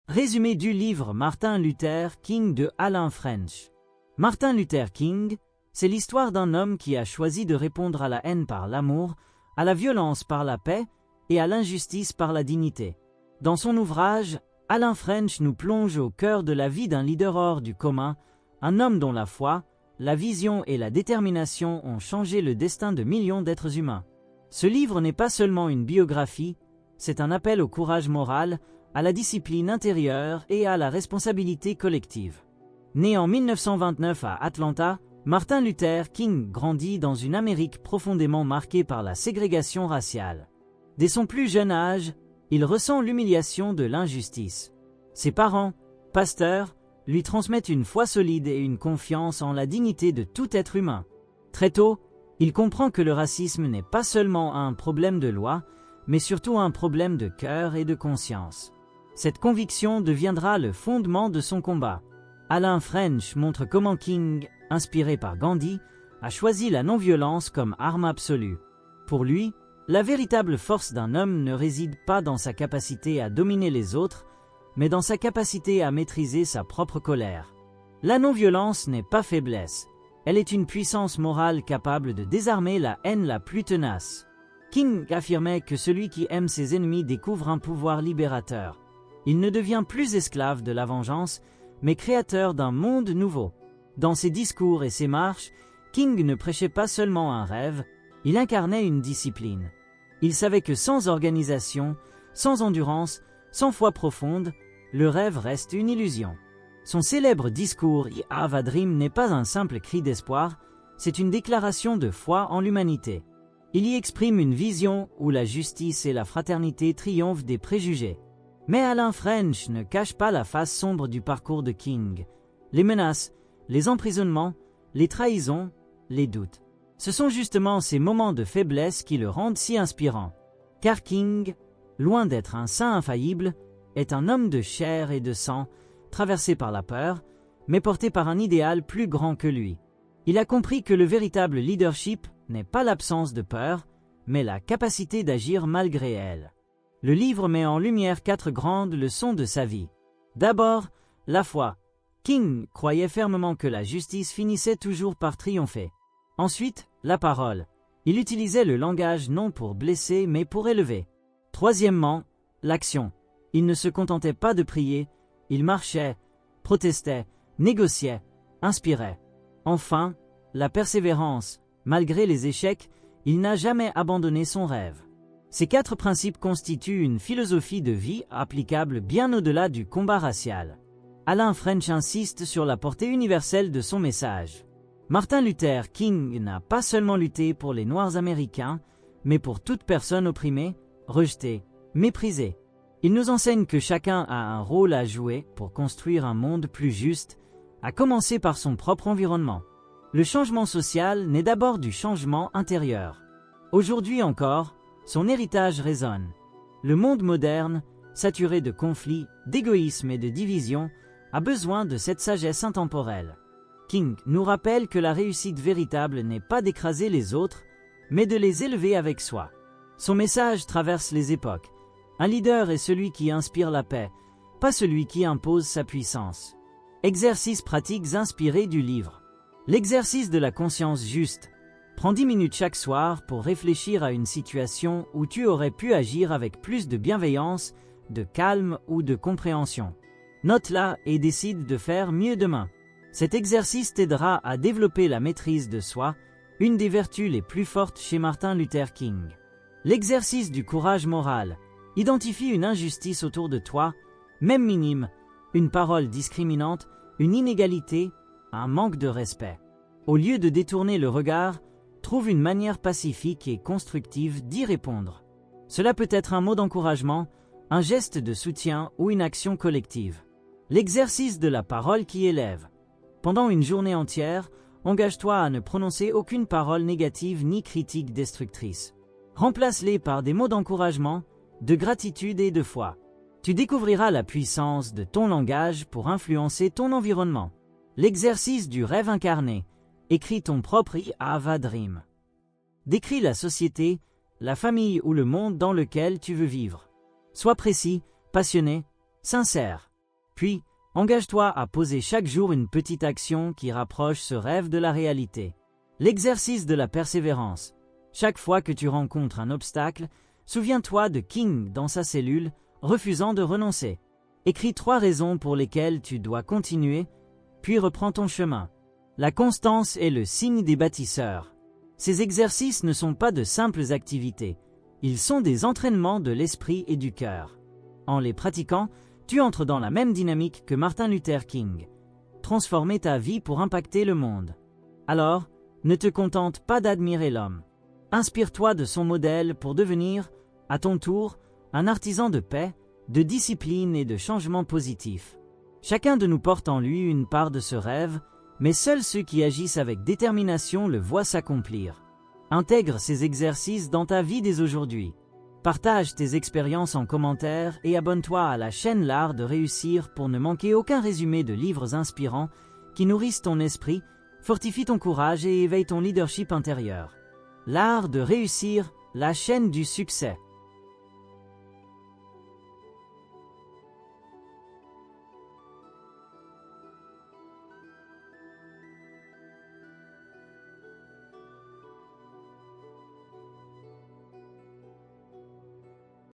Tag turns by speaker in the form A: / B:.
A: Résumé du livre Martin Luther King de Alain French. Martin Luther King, c'est l'histoire d'un homme qui a choisi de répondre à la haine par l'amour, à la violence par la paix et à l'injustice par la dignité. Dans son ouvrage, Alain French nous plonge au cœur de la vie d'un leader hors du commun, un homme dont la foi, la vision et la détermination ont changé le destin de millions d'êtres humains. Ce livre n'est pas seulement une biographie, c'est un appel au courage moral, à la discipline intérieure et à la responsabilité collective. Né en 1929 à Atlanta, Martin Luther King grandit dans une Amérique profondément marquée par la ségrégation raciale. Dès son plus jeune âge, il ressent l'humiliation de l'injustice. Ses parents, pasteurs, lui transmettent une foi solide et une confiance en la dignité de tout être humain. Très tôt, il comprend que le racisme n'est pas seulement un problème de loi, mais surtout un problème de cœur et de conscience. Cette conviction deviendra le fondement de son combat. Alain French montre comment King, inspiré par Gandhi, a choisi la non-violence comme arme absolue. Pour lui, la véritable force d'un homme ne réside pas dans sa capacité à dominer les autres, mais dans sa capacité à maîtriser sa propre colère. La non-violence n'est pas faiblesse, elle est une puissance morale capable de désarmer la haine la plus tenace. King affirmait que celui qui aime ses ennemis découvre un pouvoir libérateur. Il ne devient plus esclave de la vengeance, mais créateur d'un monde nouveau. Dans ses discours et ses marches, King ne prêchait pas seulement un rêve, il incarnait une discipline. Il savait que sans organisation, sans endurance, sans foi profonde, le rêve reste une illusion. Son célèbre discours I Have a Dream n'est pas un simple cri d'espoir, c'est une déclaration de foi en l'humanité. Il y exprime une vision où la justice et la fraternité triomphent des préjugés. Mais Alain French ne cache pas la face sombre du parcours de King. Les menaces, les emprisonnements, les trahisons, les doutes. Ce sont justement ces moments de faiblesse qui le rendent si inspirant. Car King, loin d'être un saint infaillible, est un homme de chair et de sang, traversé par la peur, mais porté par un idéal plus grand que lui. Il a compris que le véritable leadership n'est pas l'absence de peur, mais la capacité d'agir malgré elle. Le livre met en lumière 4 grandes leçons de sa vie. D'abord, la foi. King croyait fermement que la justice finissait toujours par triompher. Ensuite, la parole. Il utilisait le langage non pour blesser mais pour élever. Troisièmement, l'action. Il ne se contentait pas de prier, il marchait, protestait, négociait, inspirait. Enfin, la persévérance. Malgré les échecs, il n'a jamais abandonné son rêve. Ces 4 principes constituent une philosophie de vie applicable bien au-delà du combat racial. Alain French insiste sur la portée universelle de son message. Martin Luther King n'a pas seulement lutté pour les Noirs américains, mais pour toute personne opprimée, rejetée, méprisée. Il nous enseigne que chacun a un rôle à jouer pour construire un monde plus juste, à commencer par son propre environnement. Le changement social naît d'abord du changement intérieur. Aujourd'hui encore, son héritage résonne. Le monde moderne, saturé de conflits, d'égoïsme et de divisions, a besoin de cette sagesse intemporelle. King nous rappelle que la réussite véritable n'est pas d'écraser les autres, mais de les élever avec soi. Son message traverse les époques. Un leader est celui qui inspire la paix, pas celui qui impose sa puissance. Exercices pratiques inspirés du livre. L'exercice de la conscience juste. Prends 10 minutes chaque soir pour réfléchir à une situation où tu aurais pu agir avec plus de bienveillance, de calme ou de compréhension. Note-la et décide de faire mieux demain. Cet exercice t'aidera à développer la maîtrise de soi, une des vertus les plus fortes chez Martin Luther King. L'exercice du courage moral. Identifie une injustice autour de toi, même minime, une parole discriminante, une inégalité, un manque de respect. Au lieu de détourner le regard, trouve une manière pacifique et constructive d'y répondre. Cela peut être un mot d'encouragement, un geste de soutien ou une action collective. L'exercice de la parole qui élève. Pendant une journée entière, engage-toi à ne prononcer aucune parole négative ni critique destructrice. Remplace-les par des mots d'encouragement, de gratitude et de foi. Tu découvriras la puissance de ton langage pour influencer ton environnement. L'exercice du rêve incarné. Écris ton propre I Have a Dream. Décris la société, la famille ou le monde dans lequel tu veux vivre. Sois précis, passionné, sincère. Puis, engage-toi à poser chaque jour une petite action qui rapproche ce rêve de la réalité. L'exercice de la persévérance. Chaque fois que tu rencontres un obstacle, souviens-toi de King dans sa cellule, refusant de renoncer. Écris 3 raisons pour lesquelles tu dois continuer, puis reprends ton chemin. La constance est le signe des bâtisseurs. Ces exercices ne sont pas de simples activités, ils sont des entraînements de l'esprit et du cœur. En les pratiquant, tu entres dans la même dynamique que Martin Luther King. Transformer ta vie pour impacter le monde. Alors, ne te contente pas d'admirer l'homme. Inspire-toi de son modèle pour devenir, à ton tour, un artisan de paix, de discipline et de changement positif. Chacun de nous porte en lui une part de ce rêve, mais seuls ceux qui agissent avec détermination le voient s'accomplir. Intègre ces exercices dans ta vie dès aujourd'hui. Partage tes expériences en commentaire et abonne-toi à la chaîne L'Art de réussir pour ne manquer aucun résumé de livres inspirants qui nourrissent ton esprit, fortifient ton courage et éveillent ton leadership intérieur. L'Art de réussir, la chaîne du succès.